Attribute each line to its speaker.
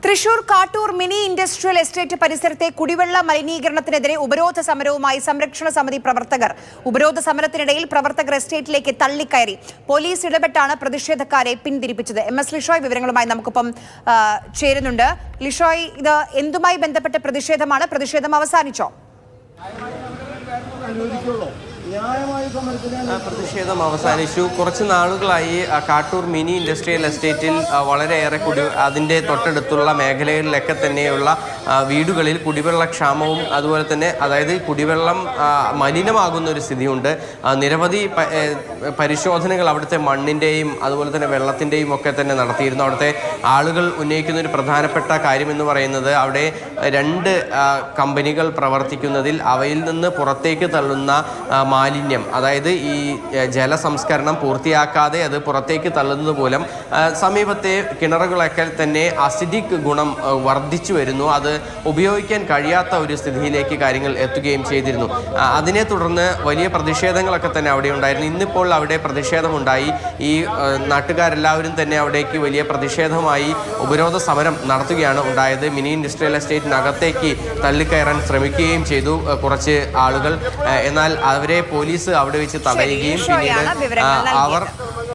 Speaker 1: Thrissur Kattoor mini industrial estate പരിസരത്തെ കുടിവെള്ള മലിനീകരണത്തിനെതിരെ ഉപരോധ സമരവുമായി സംരക്ഷണ സമിതി പ്രവർത്തകർ. ഉപരോധ സമരത്തിനിടയിൽ പ്രവർത്തകർ എസ്റ്റേറ്റിലേക്ക് തള്ളിക്കയറി. പോലീസ് ഇടപെട്ടാണ് പ്രതിഷേധക്കാരെ പിന്തിരിപ്പിച്ചത്. MS ലിഷോയ് വിവരങ്ങളുമായി നമുക്കൊപ്പം ചേരുന്നുണ്ട്. ലിഷോയ്, ഇത് എന്തുമായി ബന്ധപ്പെട്ട പ്രതിഷേധമാണ്? പ്രതിഷേധം അവസാനിച്ചോ?
Speaker 2: പ്രതിഷേധം അവസാനിച്ചു. കുറച്ച് നാളുകളായി കാട്ടൂർ മിനി ഇൻഡസ്ട്രിയൽ എസ്റ്റേറ്റിൽ വളരെയേറെ അതിൻ്റെ തൊട്ടടുത്തുള്ള മേഖലകളിലൊക്കെ തന്നെയുള്ള വീടുകളിൽ കുടിവെള്ളക്ഷാമവും അതുപോലെ തന്നെ അതായത് കുടിവെള്ളം മലിനമാകുന്ന ഒരു സ്ഥിതിയുണ്ട്. നിരവധി പരിശോധനകൾ അവിടുത്തെ മണ്ണിൻ്റെയും അതുപോലെ തന്നെ വെള്ളത്തിൻ്റെയും ഒക്കെ തന്നെ നടത്തിയിരുന്നു. അവിടുത്തെ ആളുകൾ ഉന്നയിക്കുന്ന ഒരു പ്രധാനപ്പെട്ട കാര്യമെന്ന് പറയുന്നത് അവിടെ 2 കമ്പനികൾ പ്രവർത്തിക്കുന്നതിൽ അവയിൽ നിന്ന് പുറത്തേക്ക് തള്ളുന്ന മാലിന്യം, അതായത് ഈ ജലസംസ്കരണം പൂർത്തിയാക്കാതെ അത് പുറത്തേക്ക് തള്ളുന്നത് മൂലം സമീപത്തെ കിണറുകളൊക്കെ തന്നെ അസിഡിക് ഗുണം വർദ്ധിച്ചു വരുന്നു. അത് ഉപയോഗിക്കാൻ കഴിയാത്ത ഒരു സ്ഥിതിയിലേക്ക് കാര്യങ്ങൾ എത്തുകയും ചെയ്തിരുന്നു. അതിനെ തുടർന്ന് വലിയ പ്രതിഷേധങ്ങളൊക്കെ തന്നെ അവിടെ ഉണ്ടായിരുന്നു. ഇന്നിപ്പോൾ അവിടെ പ്രതിഷേധമുണ്ടായി. ഈ നാട്ടുകാരെല്ലാവരും തന്നെ അവിടേക്ക് വലിയ പ്രതിഷേധമായി ഉപരോധ സമരം നടത്തുകയാണ് ഉണ്ടായത്. മിനി ഇൻഡസ്ട്രിയൽ എസ്റ്റേറ്റിനകത്തേക്ക് തള്ളിക്കയറാൻ ശ്രമിക്കുകയും ചെയ്തു കുറച്ച് ആളുകൾ. എന്നാൽ അവരെ പോലീസ് അവിടെ വെച്ച് തടയുകയും പിന്നീട് അവർ